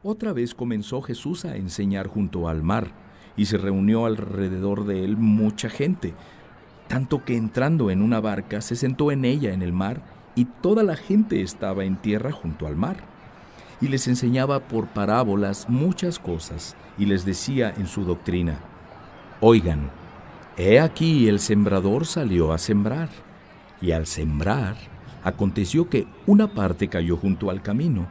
Otra vez comenzó Jesús a enseñar junto al mar, y se reunió alrededor de él mucha gente, tanto que entrando en una barca se sentó en ella en el mar, y toda la gente estaba en tierra junto al mar. Y les enseñaba por parábolas muchas cosas, y les decía en su doctrina: Oigan, he aquí el sembrador salió a sembrar, y al sembrar, aconteció que una parte cayó junto al camino,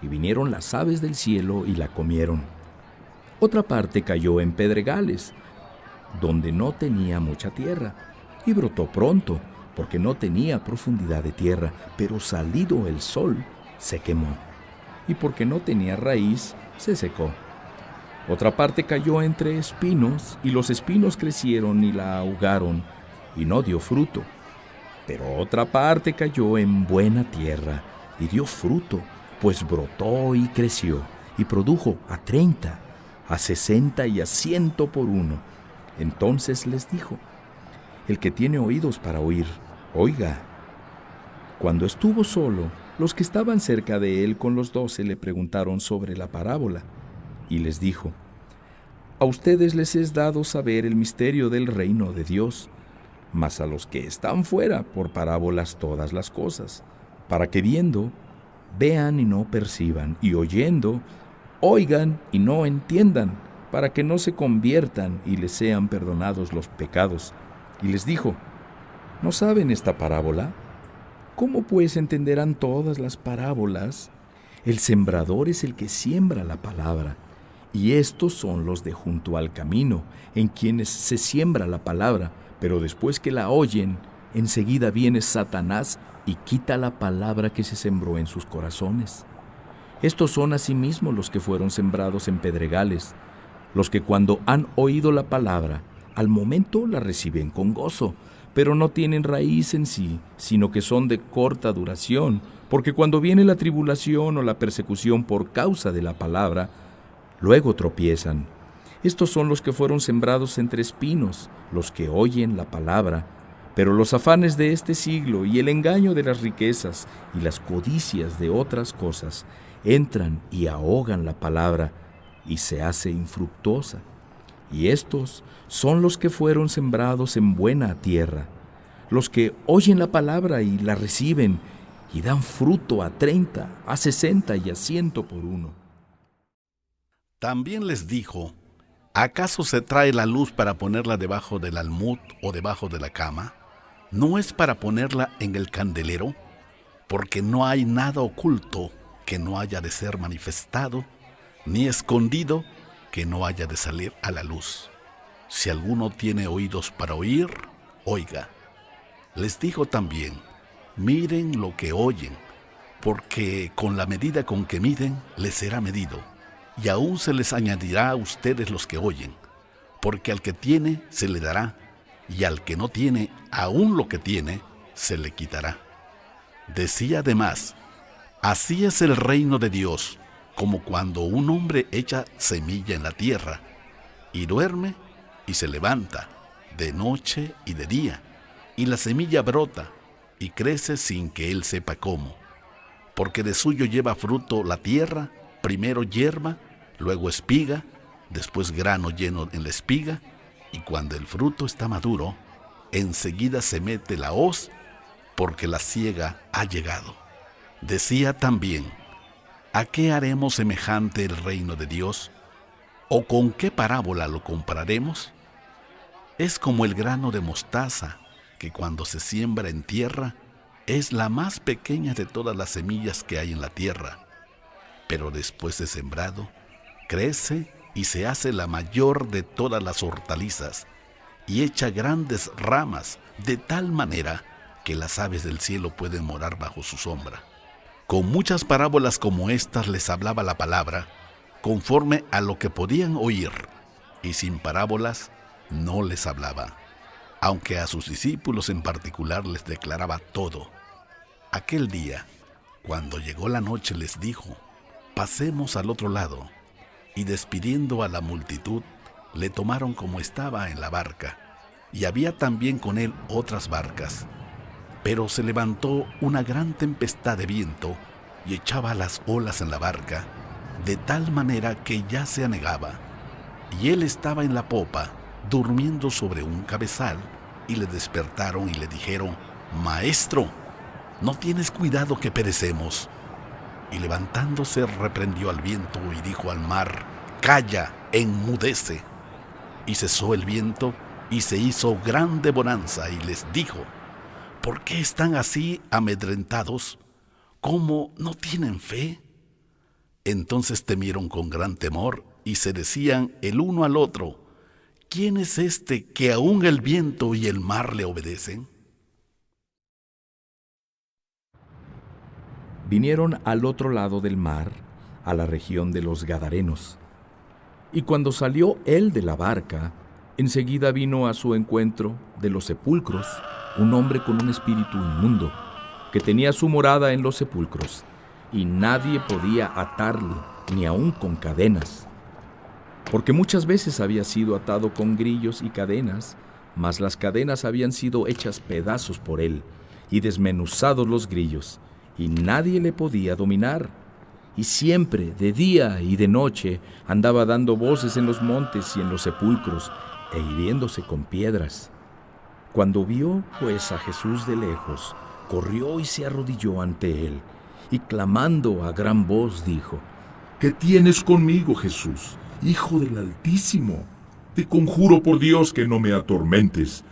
y vinieron las aves del cielo y la comieron. Otra parte cayó en pedregales, donde no tenía mucha tierra, y brotó pronto, porque no tenía profundidad de tierra, pero salido el sol, se quemó, y porque no tenía raíz, se secó. Otra parte cayó entre espinos, y los espinos crecieron y la ahogaron, y no dio fruto. Pero otra parte cayó en buena tierra, y dio fruto, pues brotó y creció, y produjo a 30, a 60 y a 100 por uno. Entonces les dijo: El que tiene oídos para oír, oiga. Cuando estuvo solo, los que estaban cerca de él con los 12 le preguntaron sobre la parábola, y les dijo: A ustedes les es dado saber el misterio del reino de Dios, mas a los que están fuera por parábolas todas las cosas, para que viendo, vean y no perciban, y oyendo, oigan y no entiendan, para que no se conviertan y les sean perdonados los pecados. Y les dijo: ¿No saben esta parábola? ¿Cómo pues entenderán todas las parábolas? El sembrador es el que siembra la palabra, y estos son los de junto al camino, en quienes se siembra la palabra, pero después que la oyen, enseguida viene Satanás y quita la palabra que se sembró en sus corazones. Estos son asimismo los que fueron sembrados en pedregales, los que cuando han oído la palabra, al momento la reciben con gozo, pero no tienen raíz en sí, sino que son de corta duración, porque cuando viene la tribulación o la persecución por causa de la palabra, luego tropiezan. Estos son los que fueron sembrados entre espinos, los que oyen la palabra, pero los afanes de este siglo y el engaño de las riquezas y las codicias de otras cosas entran y ahogan la palabra y se hace infructuosa. Y estos son los que fueron sembrados en buena tierra, los que oyen la palabra y la reciben y dan fruto a 30, a 60 y a 100 por uno. También les dijo: ¿Acaso se trae la luz para ponerla debajo del almud o debajo de la cama? ¿No es para ponerla en el candelero? Porque no hay nada oculto que no haya de ser manifestado, ni escondido que no haya de salir a la luz. Si alguno tiene oídos para oír, oiga. Les dijo también: miren lo que oyen, porque con la medida con que miden, les será medido, y aún se les añadirá a ustedes los que oyen, porque al que tiene se le dará, y al que no tiene, aún lo que tiene, se le quitará. Decía además: así es el reino de Dios, como cuando un hombre echa semilla en la tierra, y duerme y se levanta, de noche y de día, y la semilla brota y crece sin que él sepa cómo, porque de suyo lleva fruto la tierra, primero hierba, luego espiga, después grano lleno en la espiga, y cuando el fruto está maduro, enseguida se mete la hoz, porque la siega ha llegado. Decía también: ¿a qué haremos semejante el reino de Dios? ¿O con qué parábola lo compararemos? Es como el grano de mostaza, que cuando se siembra en tierra, es la más pequeña de todas las semillas que hay en la tierra, pero después de sembrado, crece y se hace la mayor de todas las hortalizas, y echa grandes ramas, de tal manera que las aves del cielo pueden morar bajo su sombra. Con muchas parábolas como estas les hablaba la palabra, conforme a lo que podían oír, y sin parábolas no les hablaba, aunque a sus discípulos en particular les declaraba todo. Aquel día, cuando llegó la noche, les dijo: pasemos al otro lado. Y despidiendo a la multitud, le tomaron como estaba en la barca, y había también con él otras barcas. Pero se levantó una gran tempestad de viento, y echaba las olas en la barca, de tal manera que ya se anegaba, y él estaba en la popa, durmiendo sobre un cabezal, y le despertaron y le dijeron: Maestro, ¿no tienes cuidado que perecemos? Y levantándose reprendió al viento y dijo al mar: Calla, enmudece. Y cesó el viento, y se hizo grande bonanza, y les dijo: ¿Por qué están así amedrentados? ¿Cómo no tienen fe? Entonces temieron con gran temor, y se decían el uno al otro: ¿Quién es este que aún el viento y el mar le obedecen? Vinieron al otro lado del mar, a la región de los Gadarenos. Y cuando salió él de la barca, enseguida vino a su encuentro de los sepulcros un hombre con un espíritu inmundo, que tenía su morada en los sepulcros, y nadie podía atarle, ni aun con cadenas, porque muchas veces había sido atado con grillos y cadenas, mas las cadenas habían sido hechas pedazos por él, y desmenuzados los grillos, y nadie le podía dominar. Y siempre, de día y de noche, andaba dando voces en los montes y en los sepulcros, e hiriéndose con piedras. Cuando vio, pues, a Jesús de lejos, corrió y se arrodilló ante él, y clamando a gran voz dijo: ¿Qué tienes conmigo, Jesús, Hijo del Altísimo? Te conjuro por Dios que no me atormentes.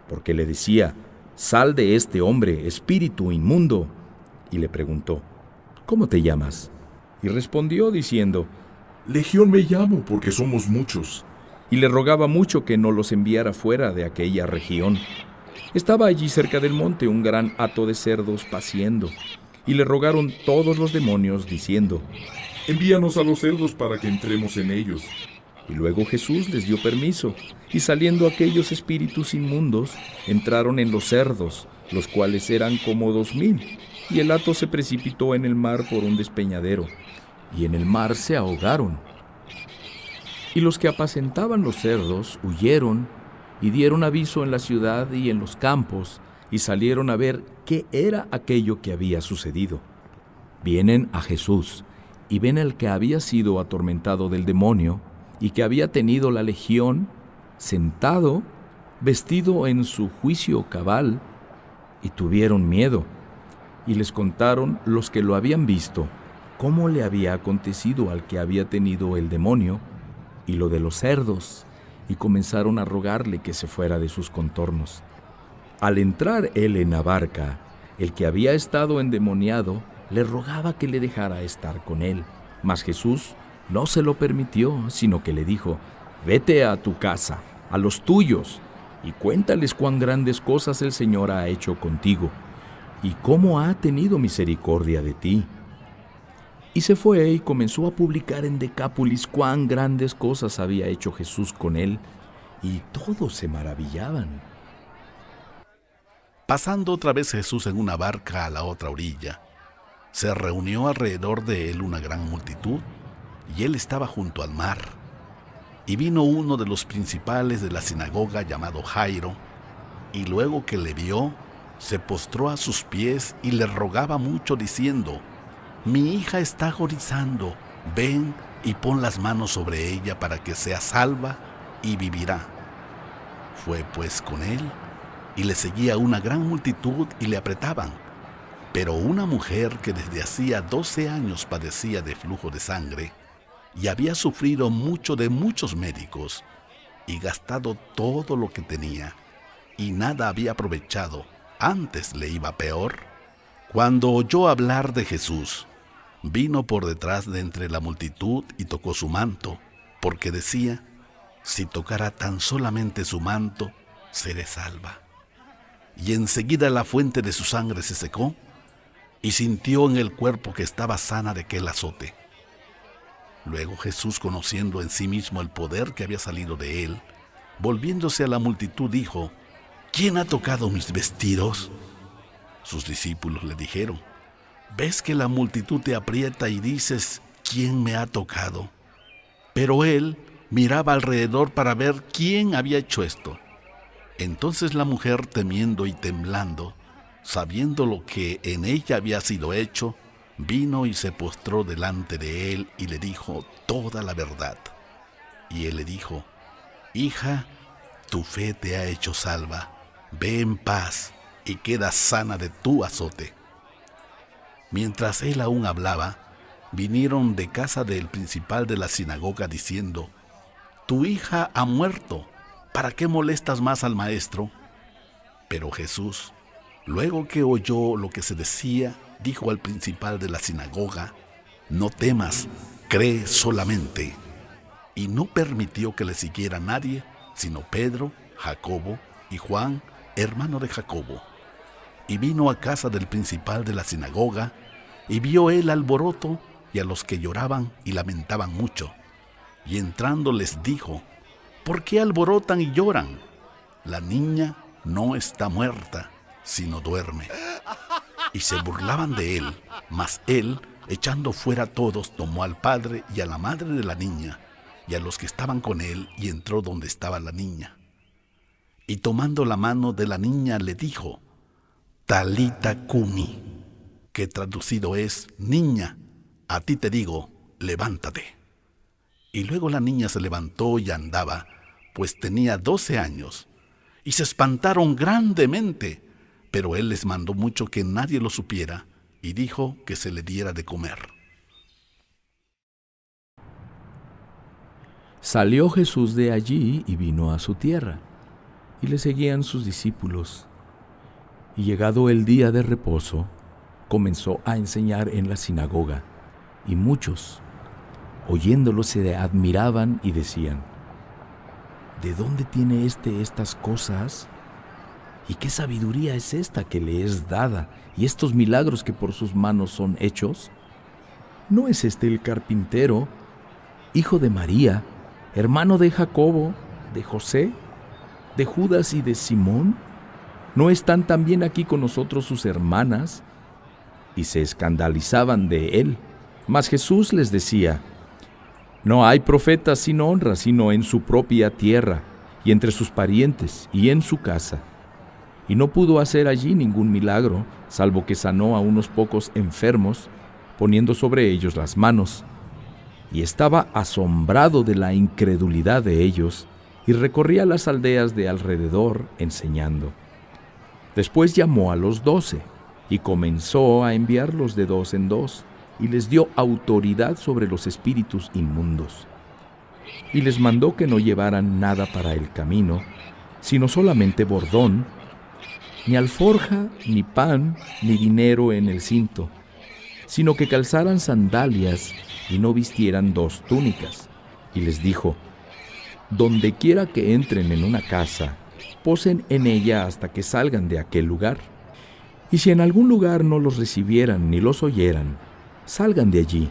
Porque le decía: Sal de este hombre, espíritu inmundo. Y le preguntó: ¿Cómo te llamas? Y respondió diciendo: Legión me llamo porque somos muchos. Y le rogaba mucho que no los enviara fuera de aquella región. Estaba allí cerca del monte un gran hato de cerdos paciendo, y le rogaron todos los demonios, diciendo: Envíanos a los cerdos para que entremos en ellos. Y luego Jesús les dio permiso, y saliendo aquellos espíritus inmundos, entraron en los cerdos, los cuales eran como 2000, y el hato se precipitó en el mar por un despeñadero, y en el mar se ahogaron. Y los que apacentaban los cerdos huyeron, y dieron aviso en la ciudad y en los campos, y salieron a ver qué era aquello que había sucedido. Vienen a Jesús, y ven al que había sido atormentado del demonio, y que había tenido la legión, sentado, vestido en su juicio cabal, y tuvieron miedo. Y les contaron los que lo habían visto cómo le había acontecido al que había tenido el demonio, y lo de los cerdos, y comenzaron a rogarle que se fuera de sus contornos. Al entrar él en la barca, el que había estado endemoniado le rogaba que le dejara estar con él, mas Jesús no se lo permitió, sino que le dijo: Vete a tu casa, a los tuyos, y cuéntales cuán grandes cosas el Señor ha hecho contigo, y cómo ha tenido misericordia de ti. Y se fue y comenzó a publicar en Decápolis cuán grandes cosas había hecho Jesús con él, y todos se maravillaban. Pasando otra vez Jesús en una barca a la otra orilla, se reunió alrededor de él una gran multitud, y él estaba junto al mar. Y vino uno de los principales de la sinagoga llamado Jairo, y luego que le vio, se postró a sus pies y le rogaba mucho diciendo: Mi hija está agonizando, ven y pon las manos sobre ella para que sea salva y vivirá. Fue pues con él, y le seguía una gran multitud y le apretaban. Pero una mujer que desde hacía 12 años padecía de flujo de sangre, y había sufrido mucho de muchos médicos, y gastado todo lo que tenía, y nada había aprovechado, antes le iba peor, cuando oyó hablar de Jesús, vino por detrás de entre la multitud y tocó su manto, porque decía: Si tocara tan solamente su manto, seré salva. Y enseguida la fuente de su sangre se secó, y sintió en el cuerpo que estaba sana de aquel azote. Luego Jesús, conociendo en sí mismo el poder que había salido de él, volviéndose a la multitud, dijo: ¿Quién ha tocado mis vestidos? Sus discípulos le dijeron: ¿Ves que la multitud te aprieta y dices: ¿Quién me ha tocado? Pero él miraba alrededor para ver quién había hecho esto. Entonces la mujer, temiendo y temblando, sabiendo lo que en ella había sido hecho, vino y se postró delante de él y le dijo toda la verdad. Y él le dijo: Hija, tu fe te ha hecho salva, ve en paz y queda sana de tu azote. Mientras él aún hablaba, vinieron de casa del principal de la sinagoga diciendo: Tu hija ha muerto, ¿para qué molestas más al maestro? Pero Jesús, luego que oyó lo que se decía, dijo al principal de la sinagoga: No temas, cree solamente. Y no permitió que le siguiera nadie, sino Pedro, Jacobo y Juan, hermano de Jacobo. Y vino a casa del principal de la sinagoga, y vio el alboroto y a los que lloraban y lamentaban mucho. Y entrando les dijo: ¿Por qué alborotan y lloran? La niña no está muerta, sino duerme. Y se burlaban de él, mas él, echando fuera a todos, tomó al padre y a la madre de la niña, y a los que estaban con él, y entró donde estaba la niña. Y tomando la mano de la niña le dijo: Talita cumi, que traducido es: Niña, a ti te digo, levántate. Y luego la niña se levantó y andaba, pues tenía 12 años, y se espantaron grandemente, pero él les mandó mucho que nadie lo supiera, y dijo que se le diera de comer. Salió Jesús de allí y vino a su tierra, y le seguían sus discípulos. Y llegado el día de reposo, comenzó a enseñar en la sinagoga, y muchos, oyéndolo, se admiraban y decían: ¿De dónde tiene estas cosas? ¿Y qué sabiduría es esta que le es dada, y estos milagros que por sus manos son hechos? ¿No es este el carpintero, hijo de María, hermano de Jacobo, de José, de Judas y de Simón? ¿No están también aquí con nosotros sus hermanas? Y se escandalizaban de él. Mas Jesús les decía: No hay profeta sin honra, sino en su propia tierra, y entre sus parientes, y en su casa. Y no pudo hacer allí ningún milagro, salvo que sanó a unos pocos enfermos, poniendo sobre ellos las manos. Y estaba asombrado de la incredulidad de ellos, y recorría las aldeas de alrededor enseñando. Después llamó a los 12, y comenzó a enviarlos de 2 en 2, y les dio autoridad sobre los espíritus inmundos. Y les mandó que no llevaran nada para el camino, sino solamente bordón, ni alforja, ni pan, ni dinero en el cinto, sino que calzaran sandalias y no vistieran 2 túnicas. Y les dijo: Donde quiera que entren en una casa, posen en ella hasta que salgan de aquel lugar. Y si en algún lugar no los recibieran ni los oyeran, salgan de allí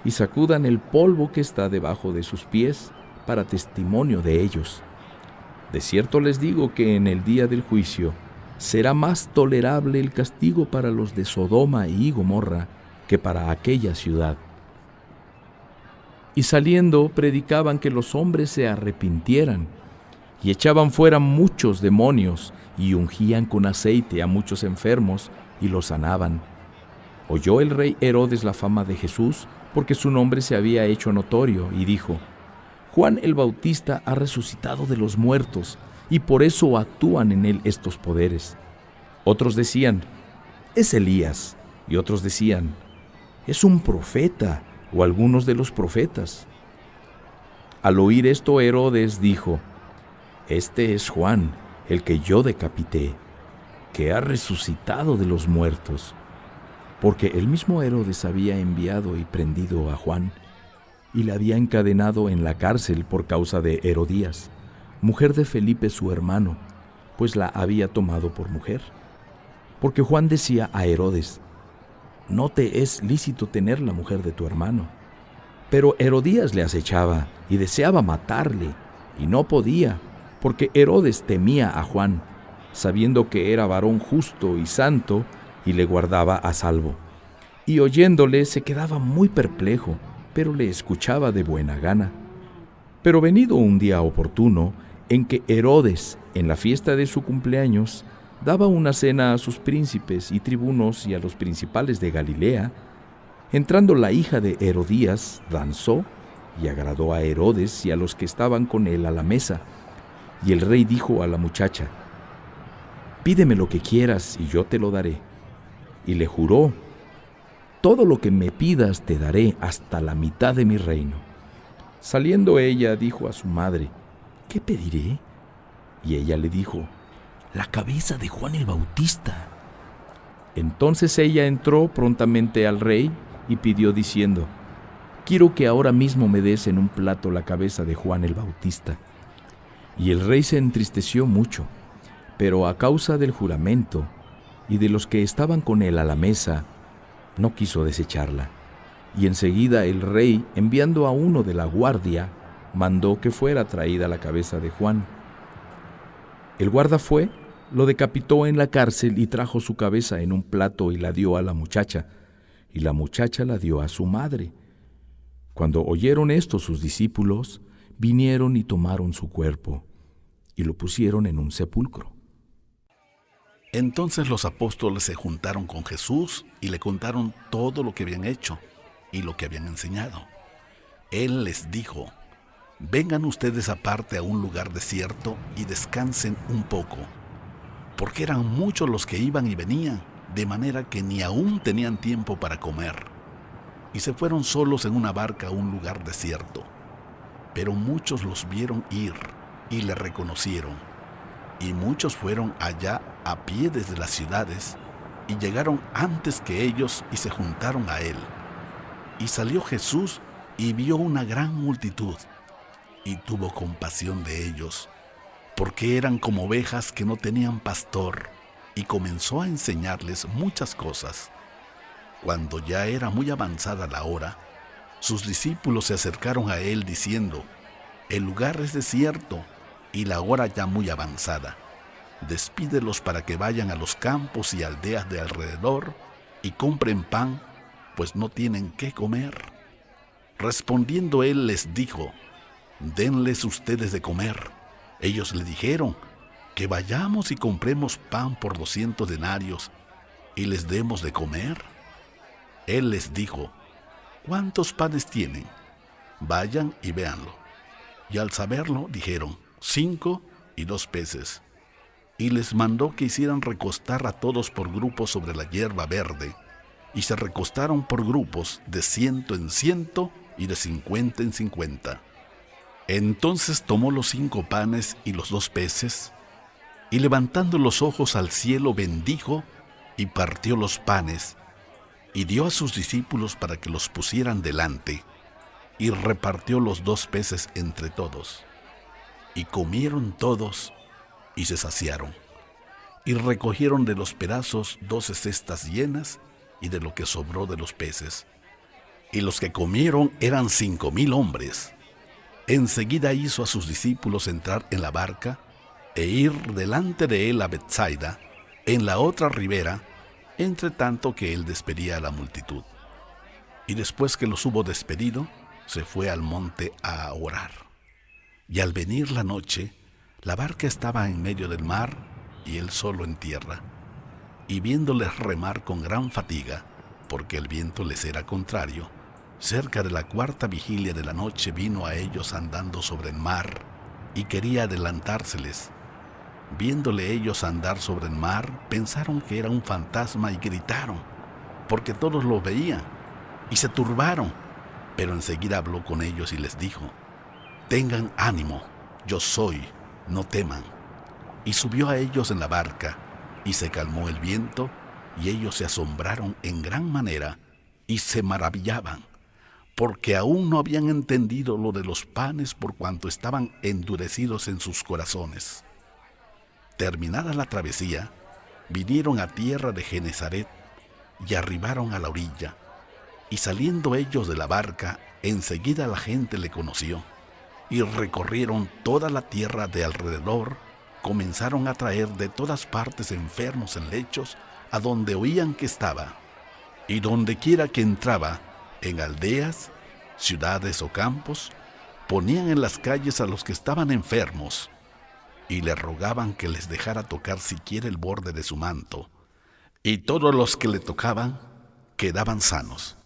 y sacudan el polvo que está debajo de sus pies para testimonio de ellos. De cierto les digo que en el día del juicio será más tolerable el castigo para los de Sodoma y Gomorra que para aquella ciudad. Y saliendo predicaban que los hombres se arrepintieran, y echaban fuera muchos demonios, y ungían con aceite a muchos enfermos, y los sanaban. Oyó el rey Herodes la fama de Jesús, porque su nombre se había hecho notorio, y dijo: Juan el Bautista ha resucitado de los muertos, y por eso actúan en él estos poderes. Otros decían: Es Elías, y otros decían: Es un profeta, o algunos de los profetas. Al oír esto, Herodes dijo: Este es Juan, el que yo decapité, que ha resucitado de los muertos. Porque el mismo Herodes había enviado y prendido a Juan, y le había encadenado en la cárcel por causa de Herodías, mujer de Felipe su hermano, pues la había tomado por mujer. Porque Juan decía a Herodes: No te es lícito tener la mujer de tu hermano. Pero Herodías le acechaba y deseaba matarle, y no podía, porque Herodes temía a Juan, sabiendo que era varón justo y santo, y le guardaba a salvo. Y oyéndole se quedaba muy perplejo, pero le escuchaba de buena gana. Pero venido un día oportuno, en que Herodes, en la fiesta de su cumpleaños, daba una cena a sus príncipes y tribunos y a los principales de Galilea, Entrando la hija de Herodías, danzó y agradó a Herodes y a los que estaban con él a la mesa. Y el rey dijo a la muchacha: «Pídeme lo que quieras y yo te lo daré». Y le juró: «Todo lo que me pidas te daré, hasta la mitad de mi reino». Saliendo ella, dijo a su madre: «¿Qué pediré?». Y ella le dijo: «La cabeza de Juan el Bautista». Entonces ella entró prontamente al rey y pidió diciendo: «Quiero que ahora mismo me des en un plato la cabeza de Juan el Bautista». Y el rey se entristeció mucho, pero a causa del juramento y de los que estaban con él a la mesa, no quiso desecharla. Y enseguida el rey, enviando a uno de la guardia, mandó que fuera traída la cabeza de Juan. El guarda fue, lo decapitó en la cárcel y trajo su cabeza en un plato y la dio a la muchacha, y la muchacha la dio a su madre. Cuando oyeron esto sus discípulos, vinieron y tomaron su cuerpo y lo pusieron en un sepulcro. Entonces los apóstoles se juntaron con Jesús y le contaron todo lo que habían hecho y lo que habían enseñado. Él les dijo: «Vengan ustedes aparte a un lugar desierto y descansen un poco», porque eran muchos los que iban y venían, de manera que ni aún tenían tiempo para comer. Y se fueron solos en una barca a un lugar desierto. Pero muchos los vieron ir y le reconocieron. Y muchos fueron allá a pie desde las ciudades y llegaron antes que ellos y se juntaron a él. Y salió Jesús y vio una gran multitud y tuvo compasión de ellos, porque eran como ovejas que no tenían pastor, y comenzó a enseñarles muchas cosas. Cuando ya era muy avanzada la hora, sus discípulos se acercaron a él diciendo: «El lugar es desierto y la hora ya muy avanzada. Despídelos para que vayan a los campos y aldeas de alrededor y compren pan, pues no tienen qué comer». Respondiendo él les dijo: «Denles ustedes de comer». Ellos le dijeron: «Que vayamos y compremos pan por 200 denarios y les demos de comer». Él les dijo: «¿Cuántos panes tienen? Vayan y véanlo». Y al saberlo dijeron: 5 y 2 peces. Y les mandó que hicieran recostar a todos por grupos sobre la hierba verde, y se recostaron por grupos de 100 en 100 y de 50 en 50. Entonces tomó los 5 panes y los 2 peces, y levantando los ojos al cielo bendijo, y partió los panes, y dio a sus discípulos para que los pusieran delante, y repartió los 2 peces entre todos. Y comieron todos, y se saciaron, y recogieron de los pedazos 12 cestas llenas, y de lo que sobró de los peces. Y los que comieron eran 5,000 hombres. Enseguida hizo a sus discípulos entrar en la barca e ir delante de él a Betsaida, en la otra ribera, entre tanto que él despedía a la multitud. Y después que los hubo despedido, se fue al monte a orar. Y al venir la noche, la barca estaba en medio del mar y él solo en tierra. Y viéndoles remar con gran fatiga, porque el viento les era contrario, cerca de la 4ª vigilia de la noche vino a ellos andando sobre el mar y quería adelantárseles. Viéndole ellos andar sobre el mar, pensaron que era un fantasma y gritaron, porque todos lo veían, y se turbaron. Pero enseguida habló con ellos y les dijo: «Tengan ánimo, yo soy, no teman». Y subió a ellos en la barca, y se calmó el viento, y ellos se asombraron en gran manera, y se maravillaban, porque aún no habían entendido lo de los panes por cuanto estaban endurecidos en sus corazones. Terminada la travesía, vinieron a tierra de Genesaret y arribaron a la orilla. Y saliendo ellos de la barca, enseguida la gente le conoció, y recorrieron toda la tierra de alrededor, comenzaron a traer de todas partes enfermos en lechos, a donde oían que estaba, y donde quiera que entraba, en aldeas, ciudades o campos, ponían en las calles a los que estaban enfermos, y le rogaban que les dejara tocar siquiera el borde de su manto, y todos los que le tocaban quedaban sanos.